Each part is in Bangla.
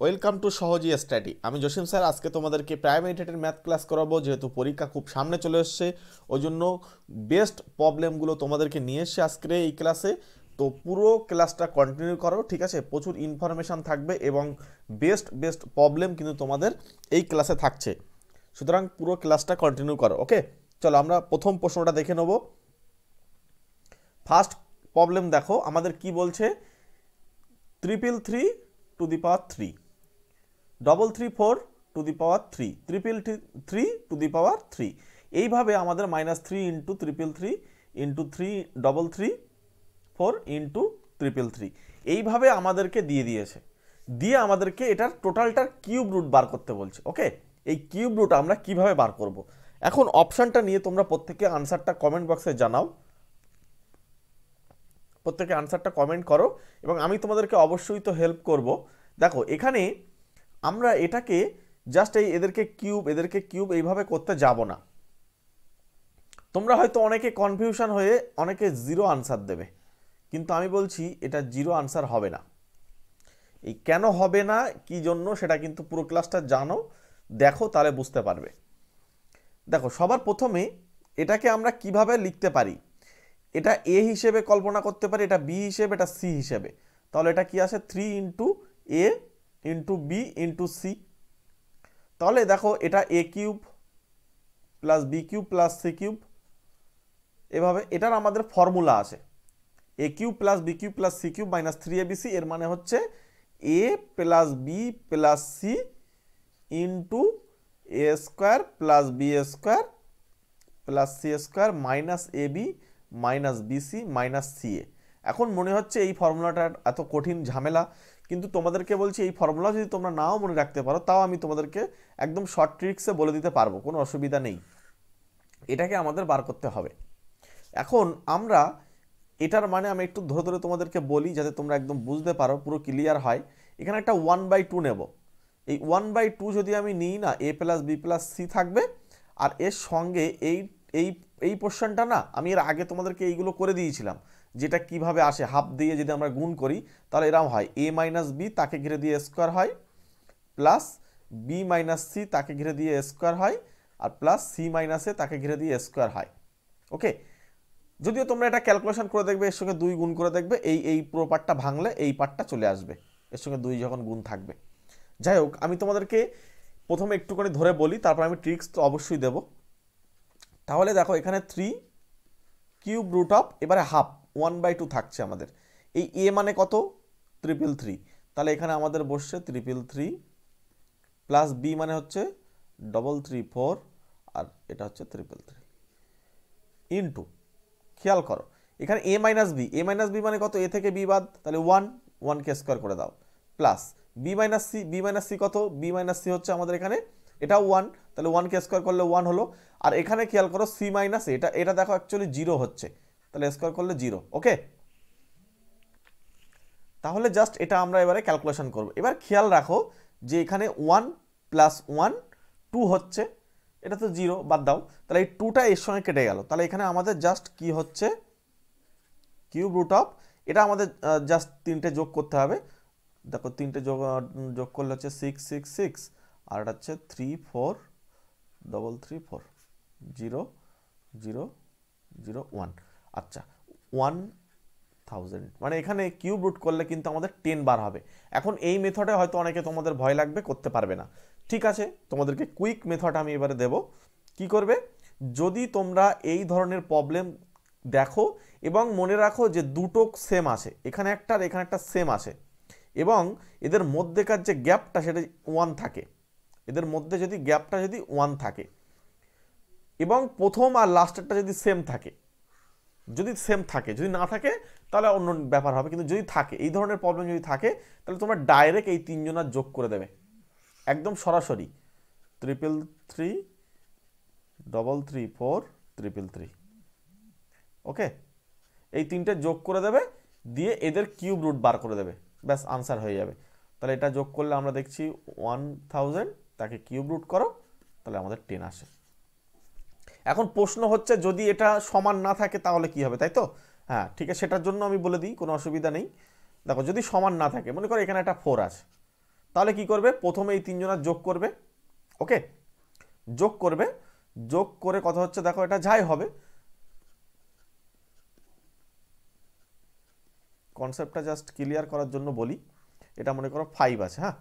Welcome to সহজি study. আমি জসিম স্যার আজকে তোমাদেরকে প্রাইমারি টেটের ম্যাথ ক্লাস করাবো। যেহেতু পরীক্ষা খুব সামনে চলে এসছে, ওই জন্য বেস্ট প্রবলেমগুলো তোমাদেরকে নিয়ে এসে আজকে এই ক্লাসে। তো পুরো ক্লাসটা কন্টিনিউ করো, ঠিক আছে? প্রচুর ইনফরমেশান থাকবে এবং বেস্ট বেস্ট প্রবলেম কিন্তু তোমাদের এই ক্লাসে থাকছে, সুতরাং পুরো ক্লাসটা কন্টিনিউ করো। ওকে, চলো আমরা প্রথম প্রশ্নটা দেখে নেব। ফার্স্ট প্রবলেম দেখো আমাদের কি বলছে। 333 to the power 3, 334 to the power 3, 333 to the power 3। এইভাবে আমাদের -3 ইন্টু 333 ইন্টু 334 ইন্টু 333 এইভাবে আমাদেরকে দিয়েছে। দিয়ে আমাদেরকে এটার টোটালটার কিউব রুট বার করতে বলছে। ওকে, এই কিউব রুট আমরা কিভাবে বার করব? এখন অপশানটা নিয়ে তোমরা প্রত্যেকে আনসারটা কমেন্ট বক্সে জানাও, প্রত্যেকে আনসারটা কমেন্ট করো এবং আমি তোমাদেরকে অবশ্যই তো হেল্প করব। দেখো এখানে আমরা এটাকে জাস্ট এদেরকে কিউব এইভাবে করতে যাব না। তোমরা হয়তো অনেকে কনফিউশন হয়ে অনেকে জিরো আনসার দেবে, কিন্তু আমি বলছি এটা জিরো আনসার হবে না। এই কেন হবে না, কি জন্য, সেটা কিন্তু পুরো ক্লাসটা জানো, দেখো তাহলে বুঝতে পারবে। দেখো সবার প্রথমে এটাকে আমরা কিভাবে লিখতে পারি, এটা এ হিসেবে কল্পনা করতে পারি, এটা বি হিসেবে, এটা সি হিসেবে। তাহলে এটা কি আসে 3 into A into B into C. তাহলে দেখো এটা A cube plus B cube plus C cube, এভাবে এটার আমাদের ফর্মুলা আছে A cube plus B cube plus C cube minus 3abc। এর মানে হচ্ছে A plus B plus C into A square plus B square plus C square minus A B minus BC minus C A. এখন মনে হচ্ছে এই ফর্মুলাটা এত কঠিন ঝামেলা, কিন্তু তোমাদেরকে বলছি এই ফর্মুলা যদি তোমরা নাও মনে রাখতে পারো, তাও আমি তোমাদেরকে একদম শর্ট ট্রিক্সে বলে দিতে পারবো, কোনো অসুবিধা নেই। এটাকে আমাদের বার করতে হবে। এখন আমরা এটার মানে আমি একটু ধরে ধরে তোমাদেরকে বলি যাতে তোমরা একদম বুঝতে পারো, পুরো ক্লিয়ার হয়। এখানে একটা 1/2 নেব। এই 1/2 যদি আমি নিই না, এ প্লাস বি প্লাস সি থাকবে, আর এর সঙ্গে এই এই এই পোর্শনটা না আমি এর আগে তোমাদেরকে এইগুলো করে দিয়েছিলাম, যেটা কিভাবে আসে হাফ দিয়ে যদি আমরা গুণ করি তাহলে এরকম হয় এ মাইনাস বি তাকে ঘিরে দিয়ে স্কোয়ার হয়, প্লাস বি মাইনাস সি তাকে ঘিরে দিয়ে স্কোয়ার হয়, আর প্লাস সি মাইনাস এ তাকে ঘিরে দিয়ে স্কোয়ার হয়। ওকে, যদিও তোমরা এটা ক্যালকুলেশন করে দেখবে, এর সঙ্গে 2 গুণ করে দেখবে, এই পুরো পার্টটা ভাঙলে এই পার্টটা চলে আসবে, এর সঙ্গে 2 যখন গুণ থাকবে। যাই হোক, আমি তোমাদেরকে প্রথমে একটুখানি ধরে বলি, তারপর আমি ট্রিক্স তো অবশ্যই দেব। তাহলে দেখো এখানে 3 কিউব রুট অফ, এবারে হাফ 1/2 থাকছে আমাদের। এই এ মানে কত? 333। তাহলে এখানে আমাদের বসছে 333 প্লাস বি মানে হচ্ছে 334, আর এটা হচ্ছে 333 ইন্টু, খেয়াল করো এখানে এ মাইনাস বি মানে কত? এ থেকে বি বাদ, তাহলে 1কে স্কোয়ার করে দাও, প্লাস বি মাইনাস সি কত? বি মাইনাস সি হচ্ছে আমাদের এখানে এটাও 1, তাহলে 1কে স্কোয়ার করলে 1 হলো। আর এখানে খেয়াল করো সি মাইনাস এটা এটা দেখো অ্যাকচুয়ালি 0 হচ্ছে, তাহলে স্কোয়ার করলে 0। ওকে, তাহলে জাস্ট এটা আমরা এবারে ক্যালকুলেশন করব। এবার খেয়াল রাখো যে এখানে 1 প্লাস 1 2 হচ্ছে, এটা তো 0, বাদ দাও, তাহলে এই 2টা এর সঙ্গে কেটে গেল। তাহলে এখানে আমাদের জাস্ট কি হচ্ছে, কিউব রুট অফ, এটা আমাদের জাস্ট 3টে যোগ করতে হবে। দেখো 3টে যোগ করলে হচ্ছে 6 6 6, আর এটা হচ্ছে 3 4 3 4 0 0 0 1। আচ্ছা, 1000, মানে এখানে কিউব রুট করলে কিন্তু আমাদের 10 বার হবে। এখন এই মেথডে হয়তো অনেকে তোমাদের ভয় লাগবে, করতে পারবে না, ঠিক আছে? তোমাদেরকে কুইক মেথড আমি এবারে দেব। কি করবে, যদি তোমরা এই ধরনের প্রবলেম দেখো এবং মনে রাখো যে দুটো সেম আছে, এখানে একটা আর এখানে একটা সেম আছে, এবং এদের মধ্যেকার যে গ্যাপটা সেটা 1 থাকে, এদের মধ্যে যদি গ্যাপটা যদি 1 থাকে, এবং প্রথম আর লাস্টেরটা যদি সেম থাকে, যদি না থাকে তাহলে অন্য ব্যাপার হবে, কিন্তু যদি থাকে, এই ধরনের প্রবলেম যদি থাকে, তাহলে তোমরা ডাইরেক্ট এই 3 জনের যোগ করে দেবে, একদম সরাসরি 333 334 333। ওকে, এই 3টে যোগ করে দেবে, দিয়ে এদের কিউব রুট বার করে দেবে, ব্যাস আনসার হয়ে যাবে। তাহলে এটা যোগ করলে আমরা দেখছি 1000, তাকে কিউব রুট করো, তাহলে আমাদের 10 আসে। এখন প্রশ্ন হচ্ছে যদি এটা সমান না থাকে তাহলে কি হবে, তাই তো? হ্যাঁ, ঠিক আছে, সেটার জন্য আমি বলে দিই, কোনো অসুবিধা নেই। দেখো যদি সমান না থাকে, মনে করো এখানে একটা 4 আছে, তাহলে কি করবে, প্রথমে এই তিনজনের যোগ করবে। ওকে, যোগ করবে, যোগ করে কথা হচ্ছে দেখো এটা যাই হবে, কনসেপ্টটা জাস্ট ক্লিয়ার করার জন্য বলি, এটা মনে করো 5 আছে, হ্যাঁ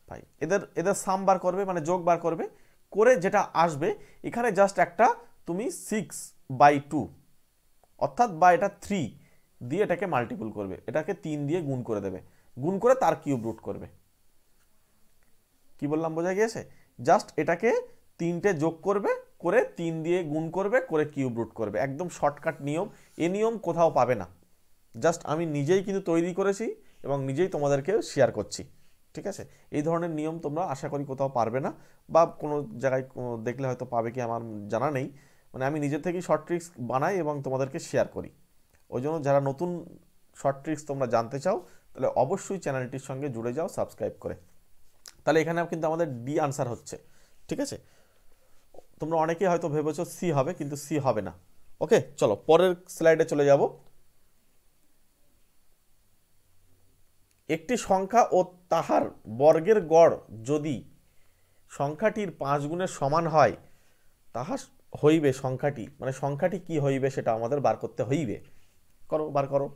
5, এদের এদের সাম বার করবে মানে যোগ বার করবে, করে যেটা আসবে এখানে জাস্ট একটা তুমি 6/2 অর্থাৎ বা এটা 3 দিয়ে এটাকে মাল্টিপল করবে, এটাকে 3 দিয়ে গুণ করে দেবে, গুণ করে তার কিউব রুট করবে। কি বললাম বোঝা গিয়েছে? জাস্ট এটাকে 3টে যোগ করবে, করে 3 দিয়ে গুণ করবে, করে কিউব রুট করবে, একদম শর্টকাট নিয়ম। এ নিয়ম কোথাও পাবে না, জাস্ট আমি নিজেই কিন্তু তৈরি করেছি এবং নিজেই তোমাদেরকে শেয়ার করছি, ঠিক আছে? এই ধরনের নিয়ম তোমরা আশা করি কোথাও পারবে না, বা কোনো জায়গায় দেখলে হয়তো পাবে কি আমার জানা নেই। মানে আমি নিজে থেকেই শর্ট ট্রিক্স বানাই এবং তোমাদেরকে শেয়ার করি। ওই জন্য যারা নতুন শর্ট ট্রিক্স তোমরা জানতে চাও তাহলে অবশ্যই চ্যানেলটির সঙ্গে জুড়ে যাও সাবস্ক্রাইব করে। তাহলে এখানে কিন্তু আমাদের ডি আনসার হচ্ছে, ঠিক আছে? তোমরা অনেকেই হয়তো ভেবেছো সি হবে, কিন্তু সি হবে না। ওকে, চলো পরের স্লাইডে চলে যাব। একটি সংখ্যা ও তাহার বর্গের গড় যদি সংখ্যাটির 5 গুণের সমান হয়, তাহা হইবে সংখ্যাটি, মানে সংখ্যাটি কি হইবে সেটা আমাদের বার করতে হইবে। করো, বার করো।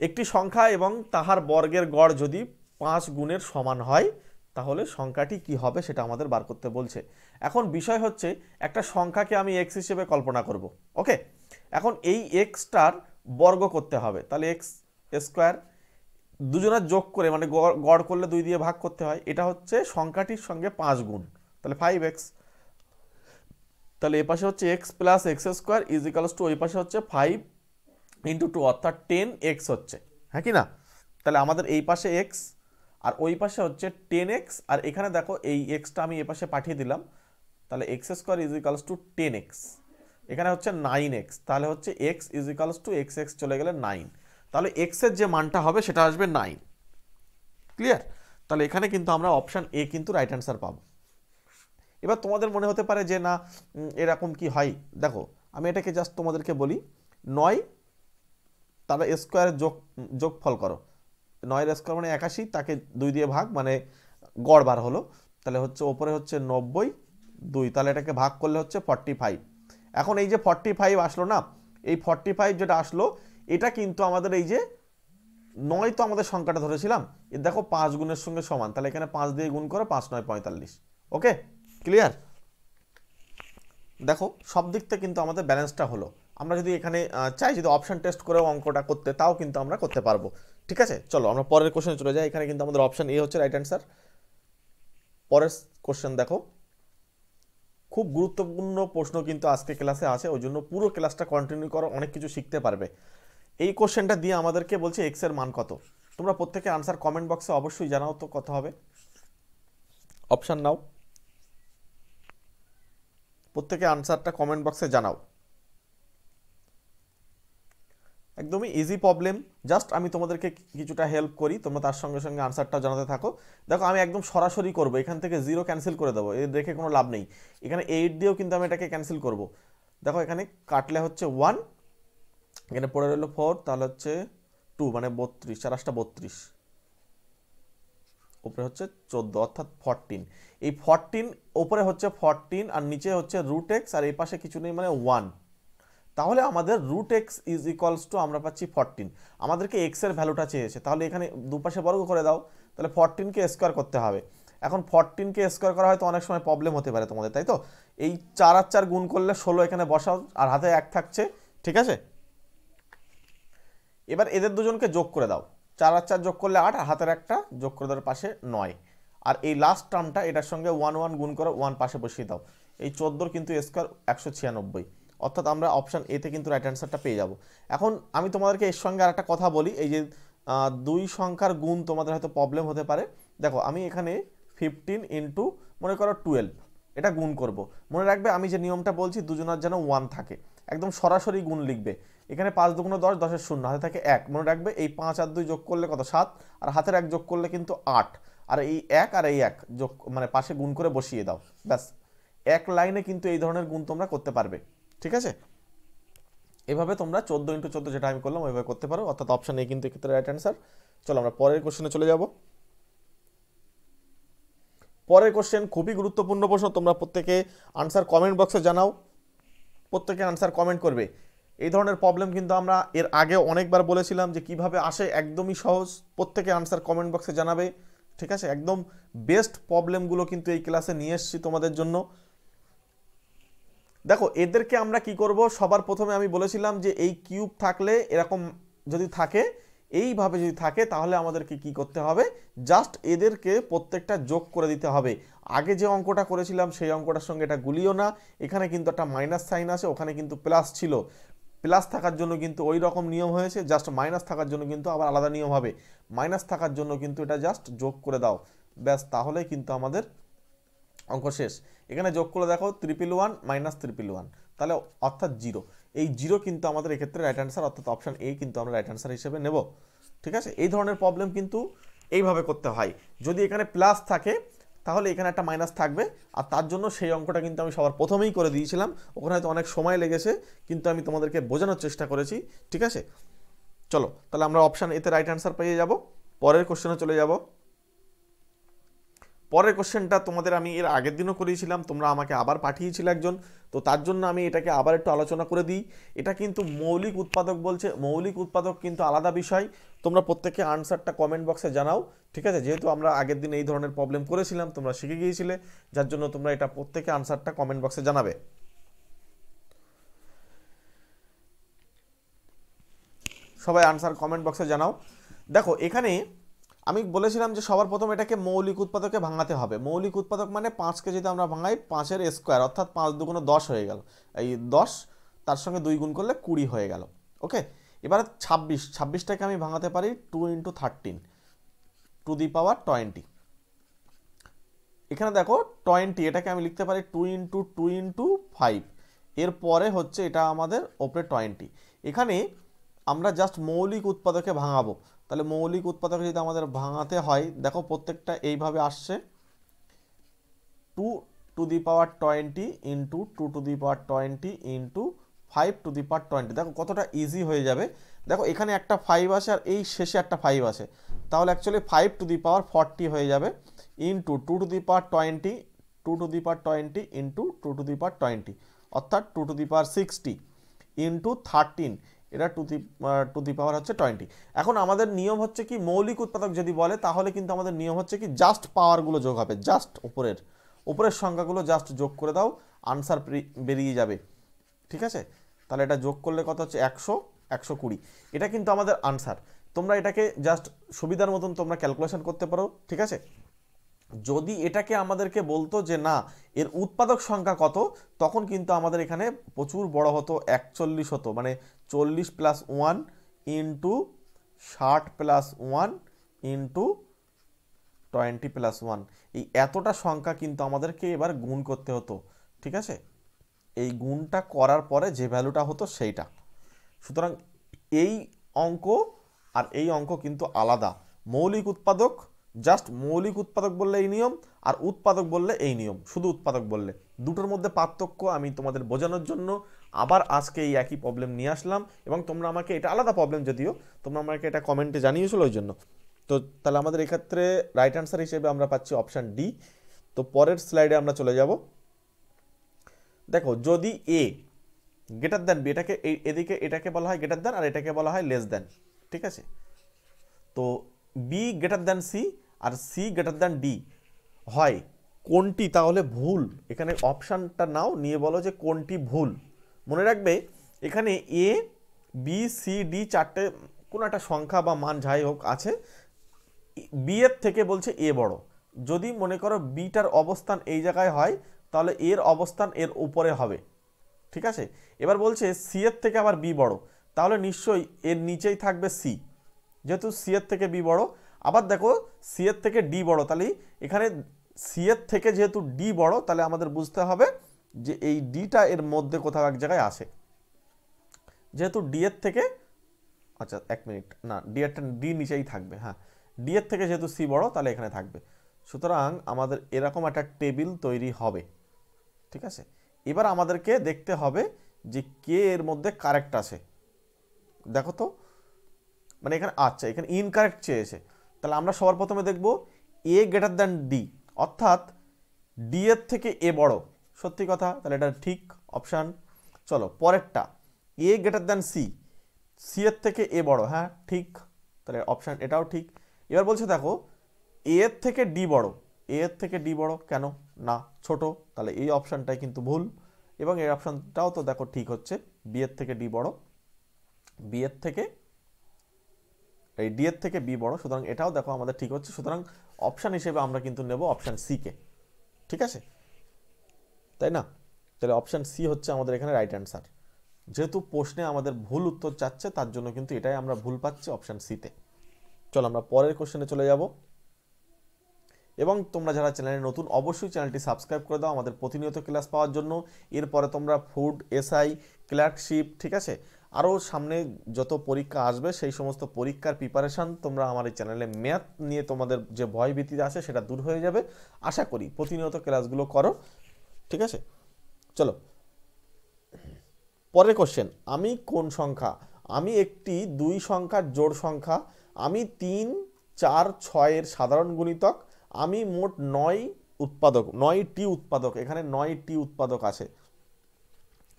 একটি সংখ্যা এবং তাহার বর্গের গড় যদি 5 গুণের সমান হয় তাহলে সংখ্যাটি কি হবে সেটা আমাদের বার করতে বলছে। এখন বিষয় হচ্ছে একটা সংখ্যাকে আমি এক্স হিসেবে কল্পনা করব। ওকে, এখন এই এক্সটার বর্গ করতে হবে, তাহলে এক্স স্কোয়ার দুজনের যোগ করে মানে গড় করলে 2 দিয়ে ভাগ করতে হয়, এটা হচ্ছে সংখ্যাটির সঙ্গে 5 গুণ, তাহলে 5x। তাহলে এ পাশে হচ্ছে x plus x square is equals two ওই পাশে হচ্ছে 5 ইন্টু 2 অর্থাৎ 10x হচ্ছে, হ্যাঁ কি না? তাহলে আমাদের এই পাশে x আর ওই পাশে হচ্ছে 10x, আর এখানে দেখো এই এক্সটা আমি এ পাশে পাঠিয়ে দিলাম, তাহলে x square is equals two 10x, এখানে হচ্ছে 9x, তাহলে হচ্ছে x is equals two x চলে গেলে 9, তাহলে x এর যে মানটা হবে সেটা আসবে 9। ক্লিয়ার? তাহলে এখানে কিন্তু আমরা অপশান এ কিন্তু রাইট অ্যান্সার পাবো। এবার তোমাদের মনে হতে পারে যে না এরকম কি হয়, দেখো আমি এটাকে জাস্ট তোমাদেরকে বলি, 9 তাহলে স্কোয়ারের যোগফল করো, 9 এর স্কোয়ার মানে 81, তাকে 2 দিয়ে ভাগ মানে গড় বার হলো, তাহলে হচ্ছে ওপরে হচ্ছে 90, 2, তাহলে এটাকে ভাগ করলে হচ্ছে 45। এখন এই যে 45 আসলো না, এই 45 যেটা আসলো এটা কিন্তু আমাদের এই যে 9 তো আমাদের সংখ্যাটা ধরেছিলাম, এর দেখো 5 গুণের সঙ্গে সমান, তাহলে এখানে 5 দিয়ে গুণ করো, 5 9 45। ওকে, ক্লিয়ার? দেখো সব দিক থেকে কিন্তু আমাদের ব্যালেন্সটা হলো। আমরা যদি এখানে চাই যদি অপশন টেস্ট করেও অঙ্কটা করতে, তাও কিন্তু আমরা করতে পারবো, ঠিক আছে? চলো আমরা পরের কোশ্চেনে চলে যাই। এখানে কিন্তু আমাদের অপশন এ হচ্ছে রাইট অ্যান্সার। পরের কোশ্চেন দেখো, খুব গুরুত্বপূর্ণ প্রশ্ন কিন্তু আজকে ক্লাসে আছে, ওই জন্য পুরো ক্লাসটা কন্টিনিউ করো, অনেক কিছু শিখতে পারবে। এই কোশ্চেনটা দিয়ে আমাদেরকে বলছে এক্স এর মান কত। তোমরা প্রত্যেকে আনসার কমেন্ট বক্সে অবশ্যই জানাও তো কত হবে। অপশন নাও, প্রত্যেকে আনসারটা কমেন্ট বক্সে জানাও। একদমই ইজি প্রবলেম, জাস্ট আমি তোমাদেরকে কিছুটা হেল্প করি, তোমরা তার সঙ্গে সঙ্গে আনসারটা জানাতে থাকো। দেখো আমি একদম সরাসরি করবো, এখান থেকে 0 ক্যান্সেল করে দেবো, এর দেখে কোনো লাভ নেই। এখানে 8 দিয়েও কিন্তু আমি এটাকে ক্যান্সেল করব। দেখো এখানে কাটলে হচ্ছে 1, এখানে পড়ে রইলো 4, তাহলে হচ্ছে 2 মানে 32, 4 8 32, উপরে হচ্ছে 14 অর্থাৎ 14। এই 14 উপরে হচ্ছে 14 আর নিচে হচ্ছে রুট এক্স, আর এই পাশে কিছু নেই মানে 1, তাহলে আমাদের root x is equals to আমরা পাচ্ছি 14। আমাদেরকে এক্স এর ভ্যালুটা চেয়েছে, তাহলে এখানে দুপাশে বর্গ করে দাও, তাহলে 14কে স্কোয়ার করতে হবে। এখন 14কে স্কোয়ার করা হয়তো অনেক সময় প্রবলেম হতে পারে তোমাদের, তাই তো? এই 4 আর 4 গুণ করলে 16 এখানে বসাও, আর হাতে 1 থাকছে, ঠিক আছে? এবার এদের দুজনকে যোগ করে দাও, 4 আর 4 যোগ করলে 8, আর হাতের একটা যোগ করে দেওয়ার পাশে 9, আর এই লাস্ট টার্মটা এটার সঙ্গে 1 1 গুণ করো, 1 পাশে বসিয়ে দাও, এই 14 কিন্তু স্কোয়ার 196, অর্থাৎ আমরা অপশান এতে কিন্তু রাইট অ্যান্সারটা পেয়ে যাব। এখন আমি তোমাদেরকে এর সঙ্গে আর একটা কথা বলি, এই যে 2 সংখ্যার গুণ তোমাদের হয়তো প্রবলেম হতে পারে। দেখো আমি এখানে 15 ইন্টু মনে করো 12 এটা গুণ করব, মনে রাখবে আমি যে নিয়মটা বলছি দুজনের যেন 1 থাকে, একদম সরাসরি গুণ লিখবে। এখানে 5 দুগুণ 10, 10 এর 0, হাতে থাকে 1, মনে রাখবে এই 5 আর 2 যোগ করলে কত 7, আর হাতের 1 যোগ করলে কিন্তু 8, আর এই 1 আর এই 1 যোগ মানে পাশে গুণ করে বসিয়ে দাও, ব্যাস এক লাইনে কিন্তু এই ধরনের গুণ তোমরা করতে পারবে, ঠিক আছে? এভাবে তোমরা 14 ইন্টু 14 যেটা আমি করলাম ওইভাবে করতে পারো, অর্থাৎ অপশন এ কিন্তু এক্ষেত্রে রাইট অ্যান্সার। চলো আমরা পরের কোশ্চেনে চলে যাব। পরের কোশ্চেন খুবই গুরুত্বপূর্ণ প্রশ্ন, তোমরা প্রত্যেকে আনসার কমেন্ট বক্সে জানাও, প্রত্যেকে আনসার কমেন্ট করবে। এই ধরনের প্রবলেম কিন্তু আমরা এর আগে অনেকবার বলেছিলাম যে কিভাবে আসে, একদমই সহজ, প্রত্যেকে আনসার কমেন্ট বক্সে জানাবে। ঠিক আছে, একদম বেস্ট প্রবলেমগুলো কিন্তু এই ক্লাসে নিয়ে এসেছি তোমাদের জন্য। দেখো এদেরকে আমরা কি করব, সবার প্রথমে আমি বলেছিলাম যে এই কিউব থাকলে এরকম যদি থাকে, এইভাবে যদি থাকে, তাহলে আমাদেরকে কি করতে হবে, জাস্ট এদেরকে প্রত্যেকটা যোগ করে দিতে হবে। আগে যে অঙ্কটা করেছিলাম সেই অঙ্কটার সঙ্গে এটা গুলিও না, এখানে কিন্তু একটা মাইনাস সাইন আছে, ওখানে কিন্তু প্লাস ছিল, প্লাস থাকার জন্য কিন্তু ওই রকম নিয়ম হয়েছে, জাস্ট মাইনাস থাকার জন্য কিন্তু আবার আলাদা নিয়ম হবে। মাইনাস থাকার জন্য কিন্তু এটা জাস্ট যোগ করে দাও, ব্যাস, তাহলে কিন্তু আমাদের অঙ্ক শেষ। এখানে যোগ করে দেখো 111 মাইনাস 111, তাহলে অর্থাৎ 0। এই 0 কিন্তু আমাদের এক্ষেত্রে রাইট অ্যান্সার, অর্থাৎ অপশান এ কিন্তু আমরা রাইট অ্যান্সার হিসেবে নেব। ঠিক আছে, এই ধরনের প্রবলেম কিন্তু এইভাবে করতে হয়। যদি এখানে প্লাস থাকে তাহলে এখানে একটা মাইনাস থাকবে, আর তার জন্য সেই অঙ্কটা কিন্তু আমি সবার প্রথমেই করে দিয়েছিলাম, ওখানে হয়তো অনেক সময় লেগেছে, কিন্তু আমি তোমাদেরকে বোঝানোর চেষ্টা করেছি। ঠিক আছে, চলো তাহলে আমরা অপশান এতে রাইট অ্যান্সার পেয়ে যাব। পরের কোশ্চেনে চলে যাব। পরের কোশ্চেনটা তোমাদের আমি এর আগের দিনও করিয়েছিলাম, তোমরা আমাকে আবার পাঠিয়েছিলে একজন, তো তার জন্য আমি এটাকে আবার একটু আলোচনা করে দিই। এটা কিন্তু মৌলিক উৎপাদক বলছে, মৌলিক উৎপাদক কিন্তু আলাদা বিষয়, তোমরা প্রত্যেকে আনসারটা কমেন্ট বক্সে জানাও। ঠিক আছে, যেহেতু আমরা আগের দিন এই ধরনের প্রবলেম করেছিলাম, তোমরা শিখে গিয়েছিলে, যার জন্য তোমরা এটা প্রত্যেকে আনসারটা কমেন্ট বক্সে জানাবে। সবাই আনসার কমেন্ট বক্সে জানাও। দেখো এখানে আমি বলেছিলাম যে সবার প্রথম এটাকে মৌলিক উৎপাদকে ভাঙাতে হবে। মৌলিক উৎপাদক মানে 5কে যদি আমরা ভাঙাই 5-এর স্কোয়ার, অর্থাৎ 5 দুগুণ 10 হয়ে গেল, এই 10 তার সঙ্গে 2 গুণ করলে 20 হয়ে গেল। ওকে, এবারে 26টাকে আমি ভাঙাতে পারি 2 × 13 টু দি পাওয়ার 20। এখানে দেখো 20, এটাকে আমি লিখতে পারি 2 × 2 × 5, এরপরে হচ্ছে এটা আমাদের ওপরে 20। এখানে আমরা জাস্ট মৌলিক উৎপাদকে ভাঙাবো, তাহলে মৌলিক উৎপাদকে যদি আমাদের ভাঙাতে হয়, দেখো প্রত্যেকটা এইভাবে আসছে, 2 to the power 20 into 2 to the power 20 into 5 to the power 20। দেখো কতটা ইজি হয়ে যাবে। দেখো এখানে একটা 5 আছে আর এই শেষে একটা 5 আছে, তাহলে অ্যাকচুয়ালি 5 টু দি পাওয়ার 40 হয়ে যাবে, into 2 to the power 20, 2 to the power 20 into 2 to the power 20, অর্থাৎ 2 টু দি পাওয়ার 60 ইন্টু 13, এটা টু দি পাওয়ার হচ্ছে 20। এখন আমাদের নিয়ম হচ্ছে কি, মৌলিক উৎপাদক যদি বলে তাহলে কিন্তু আমাদের নিয়ম হচ্ছে কি, জাস্ট পাওয়ারগুলো যোগ হবে, জাস্ট উপরের সংখ্যাগুলো জাস্ট যোগ করে দাও, আনসার বেরিয়ে যাবে। ঠিক আছে, তাহলে এটা যোগ করলে কত হচ্ছে 100, 120, এটা কিন্তু আমাদের আনসার। তোমরা এটাকে জাস্ট সুবিধার মতন তোমরা ক্যালকুলেশন করতে পারো। ঠিক আছে, যদি এটাকে আমাদেরকে বলতো যে না এর উৎপাদক সংখ্যা কত, তখন কিন্তু আমাদের এখানে প্রচুর বড় হতো, 41 হতো, মানে 40 + 1 ইন্টু 60 + 1 ইন্টু 20 + 1, এই এতটা সংখ্যা কিন্তু আমাদেরকে এবার গুণ করতে হতো। ঠিক আছে, এই গুণটা করার পরে যে ভ্যালুটা হতো সেইটা। সুতরাং এই অঙ্ক আর এই অঙ্ক কিন্তু আলাদা। মৌলিক উৎপাদক, জাস্ট মৌলিক উৎপাদক বললে এই নিয়ম, আর উৎপাদক বললে এই নিয়ম, শুধু উৎপাদক বললে। দুটোর মধ্যে পার্থক্য আমি তোমাদের বোঝানোর জন্য আবার আজকে এই একই প্রবলেম নিয়ে আসলাম, এবং তোমরা আমাকে, এটা আলাদা প্রবলেম যদিও, তোমরা আমাকে এটা কমেন্টে জানিয়েছিল ওই জন্য। তো তাহলে আমাদের এক্ষেত্রে রাইট অ্যান্সার হিসেবে আমরা পাচ্ছি অপশান ডি। তো পরের স্লাইডে আমরা চলে যাব। দেখো যদি এ গ্রেটার দ্যান বি, এটাকে এদিকে এটাকে বলা হয় গ্রেটার দ্যান আর এটাকে বলা হয় লেস দ্যান। ঠিক আছে, তো বি গ্রেটার দ্যান সি আর সি গ্রেটার দ্যান ডি হয়, কোনটি তাহলে ভুল? এখানে অপশানটা নাও, নিয়ে বলো যে কোনটি ভুল। মনে রাখবে এখানে এ বি সি ডি চারটে কোনো একটা সংখ্যা বা মান যাই হোক আছে, বি এর থেকে বলছে এ বড়। যদি মনে করো বিটার অবস্থান এই জায়গায় হয়, তাহলে এর অবস্থান এর উপরে হবে। ঠিক আছে, এবার বলছে সি এর থেকে আবার বি বড়, তাহলে নিশ্চয়ই এর নিচেই থাকবে সি, যেহেতু সি এর থেকে বি বড়। আবার দেখো সি এর থেকে ডি বড়, তাহলে এখানে সি এর থেকে যেহেতু ডি বড়, তাহলে আমাদের বুঝতে হবে যে এই ডিটা এর মধ্যে কোথাও এক জায়গায় আসে, যেহেতু ডি এর থেকে, আচ্ছা 1 মিনিট, না ডি নিচেই থাকবে, হ্যাঁ ডি এর থেকে যেহেতু সি বড় তাহলে এখানে থাকবে। সুতরাং আমাদের এরকম একটা টেবিল তৈরি হবে। ঠিক আছে, এবার আমাদেরকে দেখতে হবে যে কে এর মধ্যে কারেক্ট আছে। দেখো তো, মানে এখানে আচ্ছা এখানে ইনকারেক্ট চেয়েছে, তাহলে আমরা সবার প্রথমে দেখব এ গ্রেটার দ্যান ডি, অর্থাৎ ডি এর থেকে এ বড়, সত্যি কথা, তাহলে এটা ঠিক অপশান। চলো পরেরটা, এ গ্রেটার দ্যান সি, সি এর থেকে এ বড়, হ্যাঁ ঠিক, তাহলে অপশান এটাও ঠিক। এবার বলছে দেখো এ এর থেকে ডি বড়, এ এর থেকে ডি বড় কেন, না ছোট, তাহলে এই অপশানটাই কিন্তু ভুল। এবং এই অপশানটাও তো দেখো ঠিক হচ্ছে, বি এর থেকে ডি বড়, বি এর থেকে এই ডি এর থেকে বি বড়, সুতরাং এটাও দেখো আমাদের ঠিক হচ্ছে। সুতরাং অপশান হিসেবে আমরা কিন্তু নেব অপশান সি কে, ঠিক আছে, তাই না? তাহলে অপশান সি হচ্ছে আমাদের এখানে রাইট অ্যান্সার। যেহেতু প্রশ্নে আমাদের ভুল উত্তর চাচ্ছে, তার জন্য কিন্তু এটাই আমরা ভুল পাচ্ছি অপশান সিতে। চলো আমরা পরের কোশ্চেনে চলে যাব। এবং তোমরা যারা চ্যানেলে নতুন, অবশ্যই চ্যানেলটি সাবস্ক্রাইব করে দাও আমাদের প্রতিনিয়ত ক্লাস পাওয়ার জন্য। এরপরে তোমরা ফুড, এসআই, ক্লার্কশিপ, ঠিক আছে, আরও সামনে যত পরীক্ষা আসবে সেই সমস্ত পরীক্ষার প্রিপারেশান তোমরা আমার এই চ্যানেলে ম্যাথ নিয়ে তোমাদের যে ভয়ভীতি আছে সেটা দূর হয়ে যাবে আশা করি। প্রতিনিয়ত ক্লাসগুলো করো, ঠিক আছে। চলো পরের কোশ্চেন, আমি কোন সংখ্যা, আমি একটি 2 সংখ্যার জোড় সংখ্যা, আমি 3, 4, 6 সাধারণ গুণিতক, আমি মোট 9টি উৎপাদক, এখানে 9টি উৎপাদক আছে।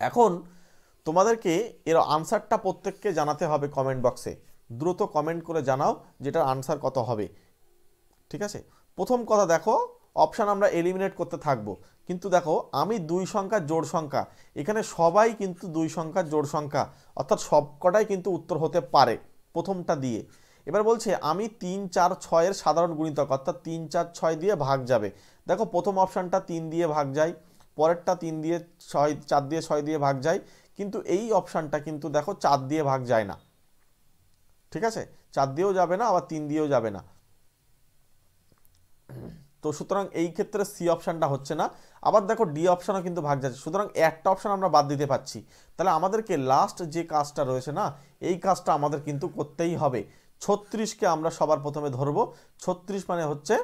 এখন তোমাদেরকে এর আনসারটা প্রত্যেককে জানাতে হবে কমেন্ট বক্সে, দ্রুত কমেন্ট করে জানাও যেটার আনসার কত হবে, ঠিক আছে। প্রথম কথা দেখো, অপশান আমরা এলিমিনেট করতে থাকবো, কিন্তু দেখো আমি 2 সংখ্যার জোড় সংখ্যা, এখানে সবাই কিন্তু 2 সংখ্যার জোড় সংখ্যা, অর্থাৎ সবকটাই কিন্তু উত্তর হতে পারে প্রথমটা দিয়ে। এবার বলছে আমি 3, 4, 6 সাধারণ গুণিতক, অর্থাৎ 3, 4, 6 দিয়ে ভাগ যাবে। দেখো প্রথম অপশানটা 3 দিয়ে ভাগ যায়, পরেরটা 3 দিয়ে 6, 4 দিয়ে 6 দিয়ে ভাগ যায়, কিন্তু এই অপশানটা কিন্তু দেখো 4 দিয়ে ভাগ যায় না, ঠিক আছে, 4 দিয়েও যাবে না আবার 3 দিয়েও যাবে না। তো সুতরাং এই ক্ষেত্রে সি অপশানটা হচ্ছে না। আবার দেখো ডি অপশানও কিন্তু ভাগ যাচ্ছে, সুতরাং একটা অপশান আমরা বাদ দিতে পারছি। তাহলে আমাদেরকে লাস্ট যে কাজটা রয়েছে না, এই কাজটা আমাদের কিন্তু করতেই হবে। 36কে আমরা সবার প্রথমে ধরবো, 36 মানে হচ্ছে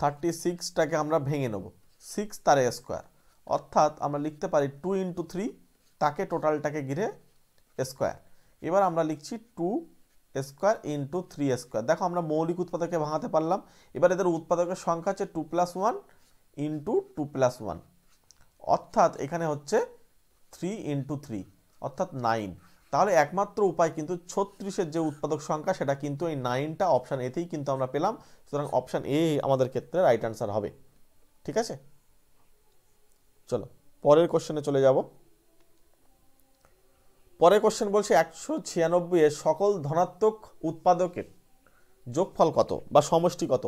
36টাকে আমরা ভেঙে নেব, 6 তার স্কোয়ার, অর্থাৎ আমরা লিখতে পারি 2 × 3, তাকে টোটালটাকে ঘিরে স্কোয়ার। এবার আমরা লিখছি 2 স্কোয়ার ইন্টু 3 স্কোয়ার। দেখো আমরা মৌলিক উৎপাদককে ভাঙাতে পারলাম। এবার এদের উৎপাদকের সংখ্যা হচ্ছে 2 + 1 ইন্টু 2 + 1, অর্থাৎ এখানে হচ্ছে 3 × 3, অর্থাৎ 9। তাহলে একমাত্র উপায় কিন্তু 36-এর যে উৎপাদক সংখ্যা সেটা কিন্তু এই 9টা অপশান এতেই কিন্তু আমরা পেলাম। সুতরাং অপশান এ আমাদের ক্ষেত্রে রাইট অ্যান্সার হবে, ঠিক আছে। চলো পরের কোশ্চেনে চলে যাব। পরের কোশ্চেন বলছে 196 এর সকল ধনাত্মক উৎপাদকের যোগফল কত বা সমষ্টি কত।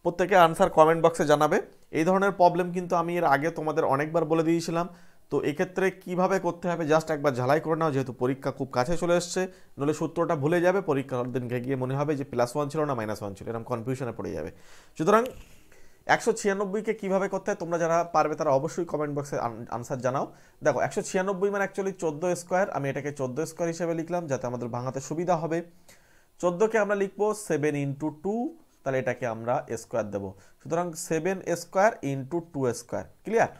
প্রত্যেকে আনসার কমেন্ট বক্সে জানাবে। এই ধরনের প্রবলেম কিন্তু আমি এর আগে তোমাদের অনেকবার বলে দিয়েছিলাম। তো এক্ষেত্রে কিভাবে করতে হবে জাস্ট একবার ঝালাই করে নাও, যেহেতু পরীক্ষা খুব কাছে চলে এসছে, নলে সূত্রটা ভুলে যাবে, পরীক্ষার দিনকে গিয়ে মনে হবে যে +1 ছিল না -1 ছিল, এরকম কনফিউশনে পড়ে যাবে। সুতরাং 196কে কীভাবে করতে হয় তোমরা যারা পারবে তারা অবশ্যই কমেন্ট বক্সে আনসার জানাও। দেখো 196 মানে অ্যাকচুয়ালি 14 স্কোয়ার, আমি এটাকে 14 স্কোয়ার হিসেবে লিখলাম যাতে আমাদের ভাঙাতে সুবিধা হবে। 14কে আমরা লিখবো 7 × 2, তাহলে এটাকে আমরা স্কোয়ার দেবো, সুতরাং 7 স্কোয়ার ইন্টু 2 স্কোয়ার, ক্লিয়ার।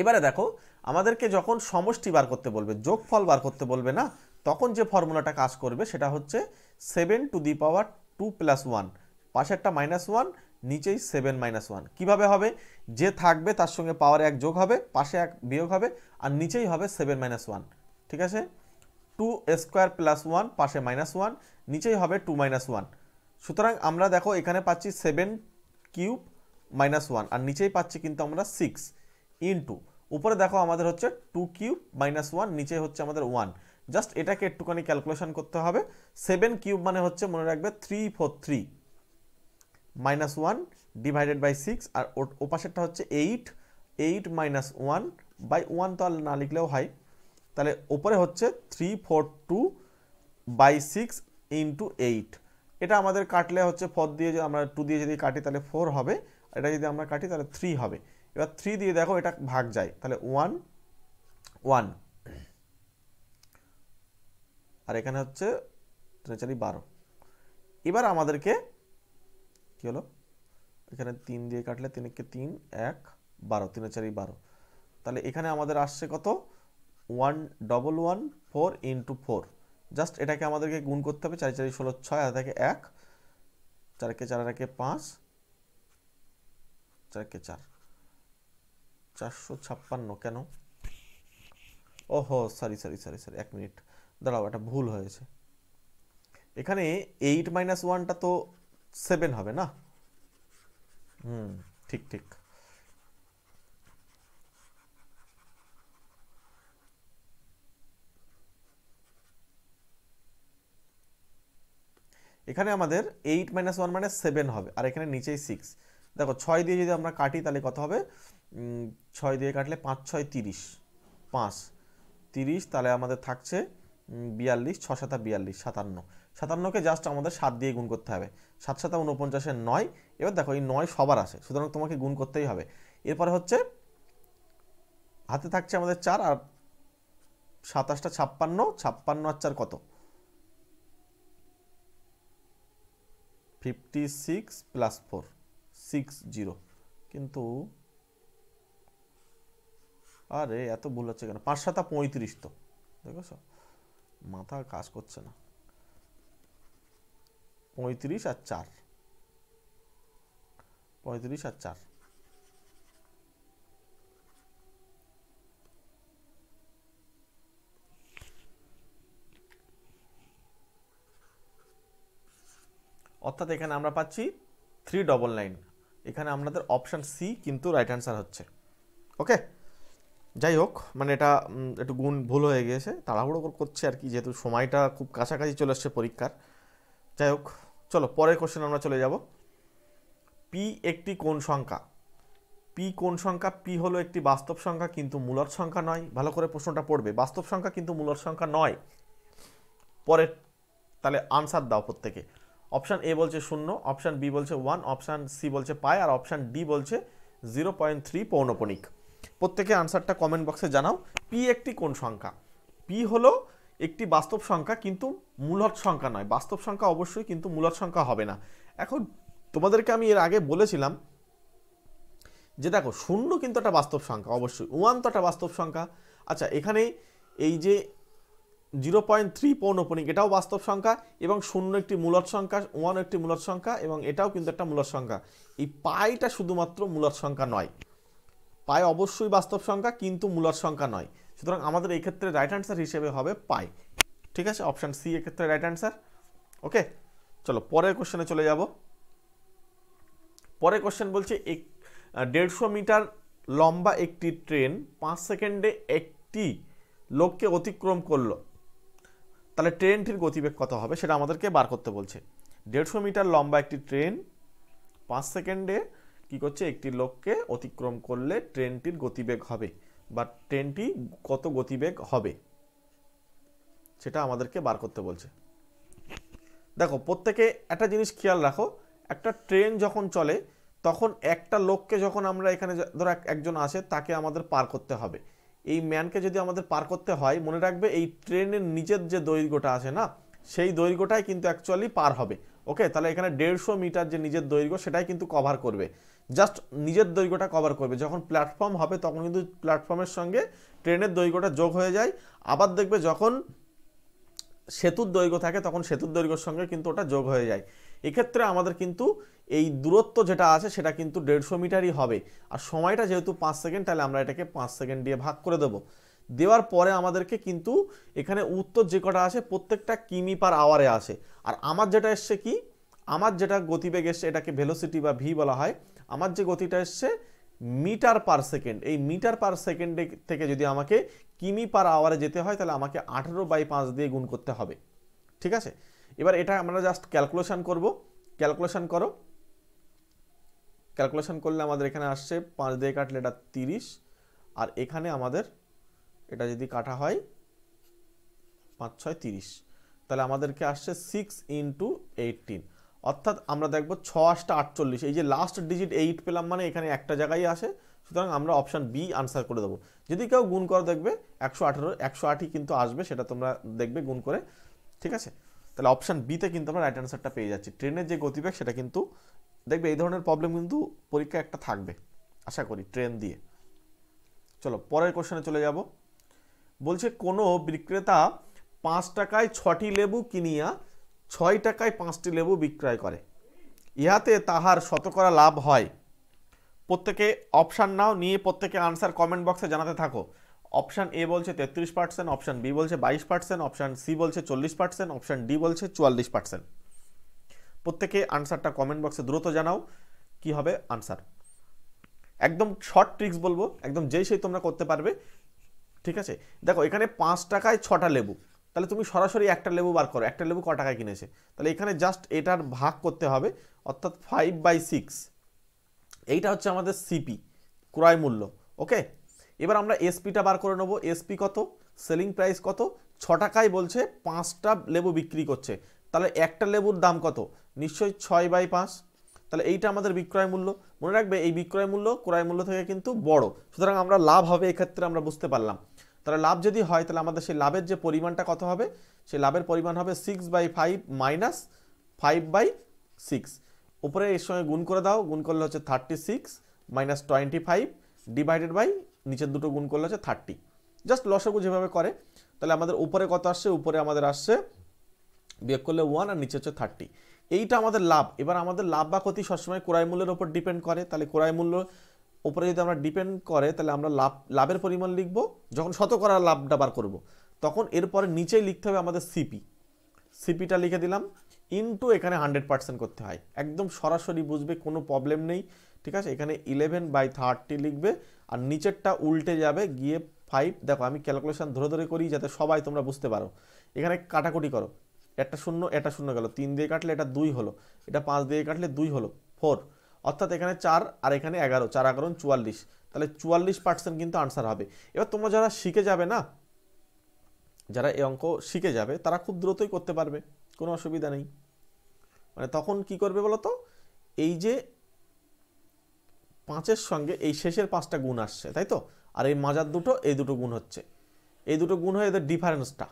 এবারে দেখো আমাদেরকে যখন সমষ্টি বার করতে বলবে, যোগফল বার করতে বলবে না, তখন যে ফর্মুলাটা কাজ করবে সেটা হচ্ছে 7 টু দি পাওয়ার 2 + 1, পাশেরটা -1, নিচেই 7 - 1। কীভাবে হবে, যে থাকবে তার সঙ্গে পাওয়ারে 1 যোগ হবে, পাশে 1 বিয়োগ হবে, আর নিচেই হবে 7 - 1, ঠিক আছে। 2 স্কোয়ার + 1, পাশে -1, নিচেই হবে 2 - 1। সুতরাং আমরা দেখো এখানে পাচ্ছি 7³ - 1, আর নিচেই পাচ্ছি কিন্তু আমরা 6 ইন্টু, উপরে দেখো আমাদের হচ্ছে 2³ - 1, নিচে হচ্ছে আমাদের 1। জাস্ট এটাকে একটুখানি ক্যালকুলেশন করতে হবে। 7³ মানে হচ্ছে মনে রাখবে 343 -1 ডিভাইডেড বাই 6, আর ও পাশেরটা হচ্ছে 8 -1/1, তো আর না লিখলেও হয়। তাহলে ওপরে হচ্ছে 342/6 ইন্টু 8। এটা আমাদের কাটলে হচ্ছে 4 দিয়ে, আমরা 2 দিয়ে যদি কাটি তাহলে 4 হবে, এটা যদি আমরা কাটি তাহলে 3 হবে। এবার 3 দিয়ে দেখো এটা ভাগ যায়, তাহলে 1 1, আর এখানে হচ্ছে 12। এবার আমাদেরকে কি হলো, এখানে 3 দিয়ে কাটলে 3 × 3 = 1, 12, 3 × 4 = 12। তাহলে এখানে আমাদের আসছে কত, 1114 ইন্টু 4, জাস্ট এটাকে আমাদেরকে গুণ করতে হবে। 4 4 16 6, আর থাকে 1, 4 কে 4 আর 5, 4 কে 4, 456 কেন? ওহো sorry sorry sorry sorry, 1 minute দাঁড়াও, এটা ভুল হয়েছে। এখানে 8 মাইনাস 1টা তো 7 হবে না? ঠিক ঠিক। এখানে আমাদের 8 মাইনাস 1 মানে 7 হবে, আর এখানে নিচেই 6। দেখো 6 দিয়ে যদি আমরা কাটি তাহলে কত হবে? 6 দিয়ে কাটলে 5 6 30, 5 30, তাহলে আমাদের থাকছে 42, 6 7 42, 57। 57কে জাস্ট আমাদের 7 দিয়ে গুণ করতে হবে। 7 7 49 9। এবার দেখো এই 9 সবার আসে, সুতরাং তোমাকে গুণ করতেই হবে। এরপরে হচ্ছে হাতে থাকছে আমাদের 4, আর 27টা 56, 56 আর 4 কত? 56 প্লাস 4, 60। কিন্তু আরে এত ভুল হচ্ছে কেন? 5 7 35, তো দেখেছো মাথা কাজ করছে না। 35 আর 4, 35 আর 4। অর্থাৎ এখানে আমরা পাচ্ছি 399। এখানে আমাদের অপশান সি কিন্তু রাইট অ্যান্সার হচ্ছে। ওকে, যাই হোক, মানে এটা একটু গুণ ভুল হয়ে গিয়েছে, তাড়াহুড়ো করছে আর কি, যেহেতু সময়টা খুব কাছাকাছি চলে আসছে পরীক্ষার। যাই হোক, চলো পরের কোশ্চেন আমরা চলে যাব। পি একটি কোন সংখ্যা? পি কোন সংখ্যা? পি হলো একটি বাস্তব সংখ্যা কিন্তু মূলদ সংখ্যা নয়। ভালো করে প্রশ্নটা পড়বে, বাস্তব সংখ্যা কিন্তু মূলদ সংখ্যা নয়। পরের, তাহলে আনসার দাও প্রত্যেকে। অপশান এ বলছে 0, অপশান বি বলছে 1, অপশান সি বলছে পাই, আর অপশান ডি বলছে 0.3 পৌনপণিক। প্রত্যেকে আনসারটা কমেন্ট বক্সে জানাও। পি একটি কোন সংখ্যা? পি হলো একটি বাস্তব সংখ্যা কিন্তু মূলদ সংখ্যা নয়। বাস্তব সংখ্যা অবশ্যই, কিন্তু মূলদ সংখ্যা হবে না। এখন তোমাদেরকে আমি এর আগে বলেছিলাম যে দেখো 0 কিন্তু একটা বাস্তব সংখ্যা, অবশ্যই 1 তো একটা বাস্তব সংখ্যা। আচ্ছা, এখানে এই যে 0.3 পৌনপণিক, এটাও বাস্তব সংখ্যা, এবং 0 একটি মূলদ সংখ্যা, 1 একটি মূলদ সংখ্যা, এবং এটাও কিন্তু একটা মূলদ সংখ্যা। এই পাইটা শুধুমাত্র মূলদ সংখ্যা নয়। পাই অবশ্যই বাস্তব সংখ্যা কিন্তু মূলদ সংখ্যা নয়। সুতরাং আমাদের এই ক্ষেত্রে রাইট অ্যান্সার হিসেবে হবে পাই। ঠিক আছে, অপশান সি এক্ষেত্রে রাইট অ্যান্সার। ওকে, চলো পরের কোশ্চেনে চলে যাব। পরের কোশ্চেন বলছে 150 মিটার লম্বা একটি ট্রেন 5 সেকেন্ডে একটি লোককে অতিক্রম করলো, তাহলে ট্রেনটির গতিবেগ কত হবে সেটা আমাদেরকে বার করতে বলছে। 150 মিটার লম্বা একটি ট্রেন 5 সেকেন্ডে কি করছে? একটি লোককে অতিক্রম করলে ট্রেনটির গতিবেগ হবে, বা ট্রেনটি কত গতিবেগ হবে সেটা আমাদেরকে বার করতে বলছে। দেখো প্রত্যেকে একটা জিনিস খেয়াল রাখো, একটা ট্রেন যখন চলে তখন একটা লোককে যখন আমরা এখানে ধরো একজন আছে, তাকে আমাদের পার করতে হবে। এই ম্যানকে যদি আমাদের পার করতে হয়, মনে রাখবে এই ট্রেনের নিচের যে দৈর্ঘ্যটা আছে না, সেই দৈর্ঘ্যটাই কিন্তু অ্যাকচুয়ালি পার হবে। ওকে, তাহলে এখানে 150 মিটার যে নিজের দৈর্ঘ্য সেটাই কিন্তু কভার করবে, জাস্ট নিজের দৈর্ঘ্যটা কভার করবে। যখন প্ল্যাটফর্ম হবে তখন কিন্তু প্ল্যাটফর্মের সঙ্গে ট্রেনের দৈর্ঘ্যটা যোগ হয়ে যায়। আবার দেখবে যখন সেতুর দৈর্ঘ্য থাকে তখন সেতুর দৈর্ঘ্যের সঙ্গে কিন্তু ওটা যোগ হয়ে যায়। এক্ষেত্রে আমাদের কিন্তু এই দূরত্ব যেটা আছে সেটা কিন্তু 150 মিটারই হবে। আর সময়টা যেহেতু 5 সেকেন্ড, তাহলে আমরা এটাকে 5 সেকেন্ড দিয়ে ভাগ করে দেবো। দেওয়ার পরে আমাদেরকে কিন্তু এখানে উত্তর যে কটা আছে প্রত্যেকটা কিমি পার আওয়ারে আসে। আর আমার যেটা এসছে কি, আমার যেটা গতিবেগ এসছে এটাকে ভেলোসিটি বা ভি বলা হয়। আমার যে গতিটা এসছে মিটার পার সেকেন্ড। এই মিটার পার সেকেন্ডে থেকে যদি আমাকে কিমি পার আওয়ারে যেতে হয়, তাহলে আমাকে 18/5 দিয়ে গুণ করতে হবে। ঠিক আছে, এবার এটা আমরা জাস্ট ক্যালকুলেশন করব। ক্যালকুলেশন করো। ক্যালকুলেশন করলে আমাদের এখানে আসছে 5 দিয়ে কাটলে এটা 30, আর এখানে আমাদের এটা যদি কাটা হয় 5 6 30, তাহলে আমাদেরকে আসছে 6 × 18। অর্থাৎ আমরা দেখব 6 8 48, এই যে লাস্ট ডিজিট 8 পেলাম, মানে এখানে একটা জায়গায় আসে। সুতরাং আমরা অপশান বি আনসার করে দেবো। যদি কেউ গুণ করে দেখবে 118, 108ই কিন্তু আসবে, সেটা তোমরা দেখবে গুণ করে। ঠিক আছে, তাহলে অপশান বিতে কিন্তু আমরা রাইট অ্যান্সারটা পেয়ে যাচ্ছি। ট্রেনের যে গতিবেগ সেটা কিন্তু দেখবে, এই ধরনের প্রবলেম কিন্তু পরীক্ষা একটা থাকবে আশা করি ট্রেন দিয়ে। চলো পরের কোশ্চেনে চলে যাব। বলছে কোনো বিক্রেতা 5 টাকায় 6টি লেবু কিনিয়া 6 টাকায় 5টি লেবু বিক্রয় করে, ইহাতে তাহার শতকরা লাভ হয়। প্রত্যেকে অপশান নাও, নিয়ে প্রত্যেকে আনসার কমেন্ট বক্সে জানাতে থাকো। অপশান এ বলছে 33%, অপশান বি বলছে 22%, অপশান সি বলছে 40%, অপশান ডি বলছে 44%। প্রত্যেকে আনসারটা কমেন্ট বক্সে দ্রুত জানাও কি হবে আনসার। একদম শর্ট ট্রিক্স বলবো, একদম যেই সেই তোমরা করতে পারবে, ঠিক আছে। দেখো এখানে 5 টাকায় 6টা লেবু, তাহলে তুমি সরাসরি একটা লেবু বার করো, একটা লেবু ক টাকায় কিনেছে, তাহলে এখানে জাস্ট এটার ভাগ করতে হবে, অর্থাৎ 5/6, এইটা হচ্ছে আমাদের সিপি, ক্রয় মূল্য। ওকে, এবার আমরা এসপিটা বার করে নেবো। এসপি কত, সেলিং প্রাইস কত, 6 টাকায় বলছে 5টা লেবু বিক্রি করছে, তাহলে একটা লেবুর দাম কত, নিশ্চয়ই 6/5, তাহলে এইটা আমাদের বিক্রয় মূল্য। মনে রাখবে এই বিক্রয় মূল্য ক্রয় মূল্য থেকে কিন্তু বড়, সুতরাং আমরা লাভ হবে এক্ষেত্রে আমরা বুঝতে পারলাম। তাহলে লাভ যদি হয় তাহলে আমাদের সেই লাভের যে পরিমাণটা কত হবে, সেই লাভের পরিমাণ হবে 6/5 মাইনাস 5/6, উপরে এর সঙ্গে গুণ করে দাও, গুণ করলে হচ্ছে 36 মাইনাস 25 ডিভাইডেড বাই নিচের দুটো গুণ করলে হচ্ছে 30, জাস্ট লসাগু যেভাবে করে। তাহলে আমাদের উপরে কত আসছে, উপরে আমাদের আসছে বিয়োগ করলে 1 আর নিচে হচ্ছে 30, এইটা আমাদের লাভ। এবার আমাদের লাভ বা ক্ষতি সবসময় ক্রয় মূল্যের উপর ডিপেন্ড করে, তাহলে ক্রয় মূল্য উপরে যদি আমরা ডিপেন্ড করে তাহলে আমরা লাভের পরিমাণ লিখব, যখন শতকরা লাভটা বার করব তখন এরপরে নিচেই লিখতে হবে আমাদের সিপি, সিপিটা লিখে দিলাম, ইনটু এখানে 100% করতে হয়, একদম সরাসরি বুঝবে, কোনো প্রবলেম নেই, ঠিক আছে। এখানে 11/30 লিখবে, আর নিচেরটা উল্টে যাবে গিয়ে 5। দেখো আমি ক্যালকুলেশন ধরে ধরে করি যাতে সবাই তোমরা বুঝতে পারো। এখানে কাটাকুটি করো, একটা শূন্য এটা শূন্য গেল, 3 দিয়ে কাটলে এটা 2 হলো, এটা 5 দিয়ে কাটলে 2 হলো 4, অর্থাৎ এখানে 4 আর এখানে 11, 4 11 44, তাহলে 44% কিন্তু আনসার হবে। এবার তোমরা যারা শিখে যাবে না, যারা এই অঙ্ক শিখে যাবে তারা খুব দ্রুতই করতে পারবে, কোনো অসুবিধা নেই। মানে তখন কি করবে বলো তো, এই যে 5-এর সঙ্গে এই শেষের 5টা গুণ আসছে, তাই তো, আর এই মাজার দুটো, এই দুটো গুণ হচ্ছে, এই দুটো গুণ হয়ে এদের ডিফারেন্সটা,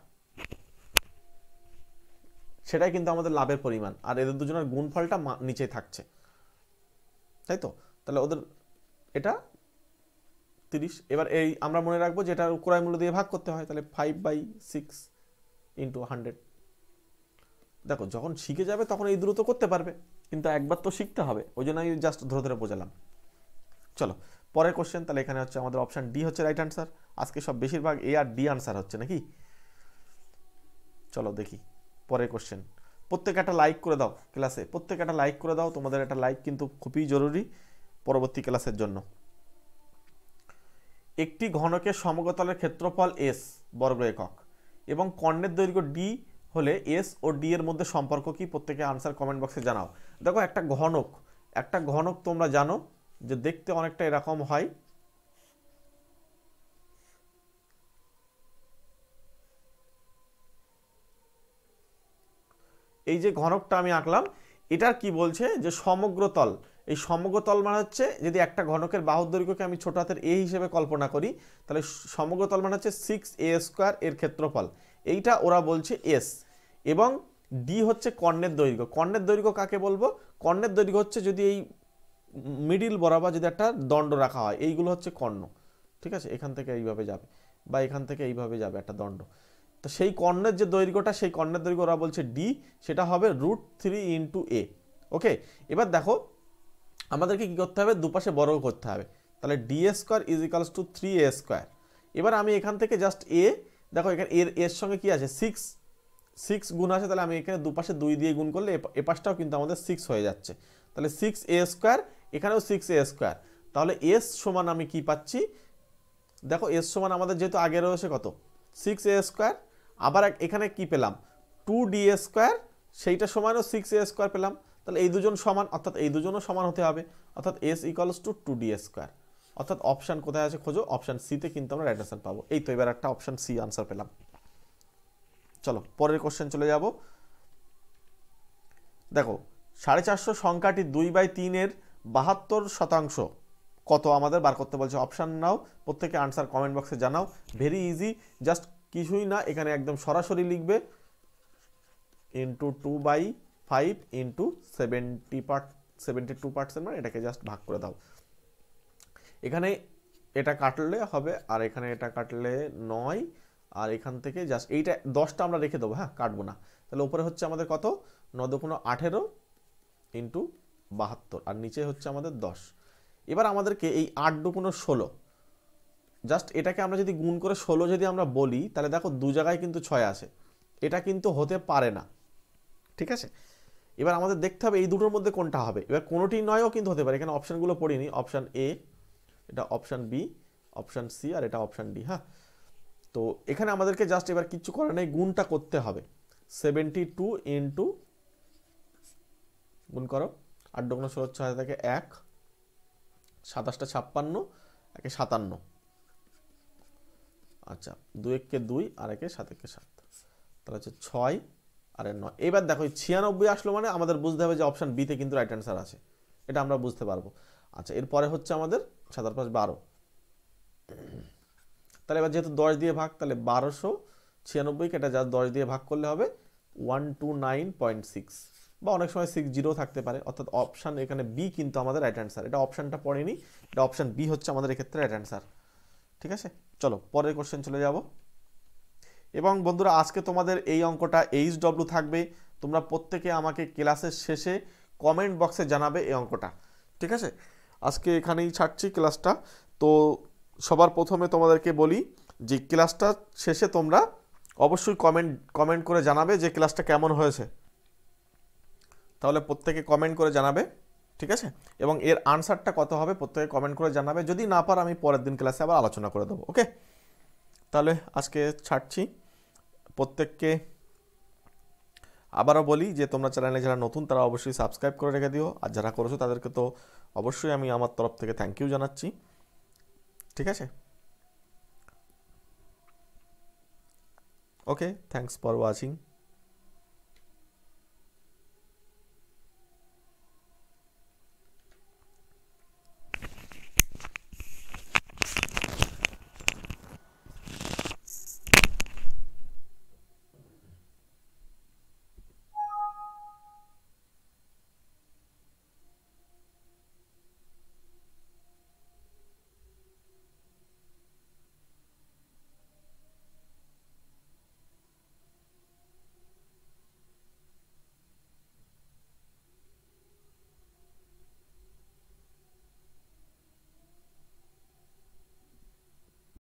সেটাই কিন্তু আমাদের লাভের পরিমাণ, আর এদের দুজনের গুণফলটা নিচে থাকছে, তাই তো। তাহলে ওদের এটা 30। এবার এই আমরা মনে রাখবো যে এটা ক্রয় মূল্য দিয়ে ভাগ করতে হয়, তাহলে 5/6 ইন্টু 100। দেখো যখন শিখে যাবে তখন এই দ্রুত করতে পারবে, কিন্তু একবার তো শিখতে হবে, ওই জন্য আমি জাস্ট ধরে ধরে বোঝালাম। চলো পরের কোশ্চেন, তাহলে এখানে হচ্ছে আমাদের অপশান ডি হচ্ছে রাইট আনসার। আজকে সব বেশিরভাগ এ আর ডি আনসার হচ্ছে নাকি। চলো দেখি পরের কোশ্চেন। প্রত্যেকে একটা লাইক করে দাও, ক্লাসে প্রত্যেকে একটা লাইক করে দাও, তোমাদের একটা লাইক কিন্তু খুবই জরুরি পরবর্তী ক্লাসের জন্য। একটি ঘনকের সমগ্রতলের ক্ষেত্রফল এস বর্গ একক এবং কর্ণের দৈর্ঘ্য ডি হলে এস ও ডি এর মধ্যে সম্পর্ক কি, প্রত্যেকে আনসার কমেন্ট বক্সে জানাও। দেখো একটা ঘনক তোমরা জানো যে দেখতে অনেকটা এরকম হয়, এই যে ঘনকটা আমি আঁকলাম, এটার কি বলছে যে সমগ্রতল, এই সমগ্রতল মানে হচ্ছে যদি একটা ঘনকের বাহুর দৈর্ঘ্যকে আমি ছোট হাতের এ হিসেবে কল্পনা করি, তাহলে সমগ্রতল মানে হচ্ছে 6a² এর ক্ষেত্রফল, এইটা ওরা বলছে এস। এবং ডি হচ্ছে কর্ণের দৈর্ঘ্য। কর্ণের দৈর্ঘ্য কাকে বলবো, কর্ণের দৈর্ঘ্য হচ্ছে যদি এই মিডিল বরাবর যদি একটা দণ্ড রাখা হয়, এইগুলো হচ্ছে কর্ণ, ঠিক আছে, এখান থেকে এইভাবে যাবে বা এখান থেকে এইভাবে যাবে একটা দণ্ড, তো সেই কর্ণের যে দৈর্ঘ্যটা, সেই কর্ণের দৈর্ঘ্য ওরা বলছে ডি, সেটা হবে √3 ইন্টু এ। ওকে, এবার দেখো আমাদেরকে কি করতে হবে, দুপাশে বর্গ করতে হবে, তাহলে d² = 3a²। এবার আমি এখান থেকে জাস্ট এ, দেখো এখানে এর সঙ্গে কি আছে 6 গুণ আছে, তাহলে আমি এখানে দুপাশে 2 দিয়ে গুণ করলে এ পাশটাও কিন্তু আমাদের 6 হয়ে যাচ্ছে, তাহলে 6a², এখানেও 6a², তাহলে এস সমান আমি কি পাচ্ছি, দেখো এস সমান আমাদের যেহেতু আগে রয়েছে কত 6a², আবার এখানে কি পেলাম 2d², সেইটা সমানও 6a² পেলাম, তাহলে এই দুজন সমান, অর্থাৎ এই দুজনও সমান হতে হবে, অর্থাৎ s = 2d²। অর্থাৎ অপশান কোথায় আছে খোঁজো, অপশান সিতে কিন্তু আমরা রাইট আনসার পাবো। এই তো এবার একটা অপশান সি আনসার পেলাম। চলো পরের কোশ্চেন চলে যাব। দেখো 450 সংখ্যাটি 2/3 এর 72% কত আমাদের বার করতে বলছে। অপশান নাও, প্রত্যেকে আনসার কমেন্ট বক্সে জানাও। ভেরি ইজি, জাস্ট কিছুই না, এখানে একদম সরাসরি লিখবে ইন্টু 2/5 ইন্টু 72%, মানে এটাকে জাস্ট ভাগ করে দাও। এখানে এটা কাটলে হবে, আর এখানে এটা কাটলে 9, আর এখান থেকে জাস্ট এইটা 10টা আমরা রেখে দেবো, হ্যাঁ কাটবো না। তাহলে উপরে হচ্ছে আমাদের কত 9 দুগুণ 18 ইন্টু 72 আর নিচে হচ্ছে আমাদের 10। এবার আমাদেরকে এই 8 দুগুণ 16, জাস্ট এটাকে আমরা যদি গুণ করে 16 যদি আমরা বলি তাহলে দেখো দু জায়গায় কিন্তু 6 আছে, এটা কিন্তু হতে পারে না, ঠিক আছে। এবার আমাদের দেখতে হবে এই দুটোর মধ্যে কোনটা হবে। এবার কোনোটি নয়ও কিন্তু হতে পারে, এখানে অপশানগুলো পড়িনি, অপশান এ, এটা অপশান বি, অপশান সি আর এটা অপশান ডি, হ্যাঁ। তো এখানে আমাদেরকে জাস্ট এবার কিচ্ছু করার নেই, গুণটা করতে হবে। 72 ইন্টু গুণ করো 8 দুগুণ 16 6 থেকে 1, 27টা 56, 1 57, আচ্ছা 2 1 2 আর 1 7 1 7, তাহলে হচ্ছে 6 আর 9। এবার দেখো 96 আসলো মানে আমাদের বুঝতে হবে যে অপশান বিতে কিন্তু রাইট অ্যান্সার আছে, এটা আমরা বুঝতে পারবো। আচ্ছা এরপরে হচ্ছে আমাদের 7 আর 5 12, তাহলে এবার যেহেতু 10 দিয়ে ভাগ, তাহলে 1296কে এটা যা 10 দিয়ে ভাগ করলে হবে 129.6, বা অনেক সময় 60 থাকতে পারে, অর্থাৎ অপশান এখানে বি কিন্তু আমাদের রাইট অ্যান্সার। এটা অপশানটা পড়েনি, এটা অপশান বি হচ্ছে আমাদের এক্ষেত্রে রাইট অ্যান্সার, ঠিক আছে। চলো পরের কোশ্চেন চলে যাব। এবং বন্ধুরা আজকে তোমাদের এই অঙ্কটা HW থাকবে, তোমরা প্রত্যেকে আমাকে ক্লাসের শেষে কমেন্ট বক্সে জানাবে এই অঙ্কটা, ঠিক আছে। আজকে এখানেই ছাড়ছি ক্লাসটা। তো সবার প্রথমে তোমাদেরকে বলি যে ক্লাসটা শেষে তোমরা অবশ্যই কমেন্ট করে জানাবে যে ক্লাসটা কেমন হয়েছে, তাহলে প্রত্যেকে কমেন্ট করে জানাবে, ঠিক আছে। এবং এর আনসারটা কত হবে প্রত্যেকে কমেন্ট করে জানাবে, যদি না পার আমি পরের দিন ক্লাসে আবার আলোচনা করে দেবো, ওকে। তাহলে আজকে ছাড়ছি। প্রত্যেককে আবারও বলি যে তোমরা চ্যানেলে যারা নতুন তারা অবশ্যই সাবস্ক্রাইব করে রেখে দিও, আর যারা করেছো তাদেরকে তো অবশ্যই আমি আমার তরফ থেকে থ্যাংক ইউ জানাচ্ছি, ঠিক আছে। ওকে, থ্যাংকস ফর ওয়াচিং।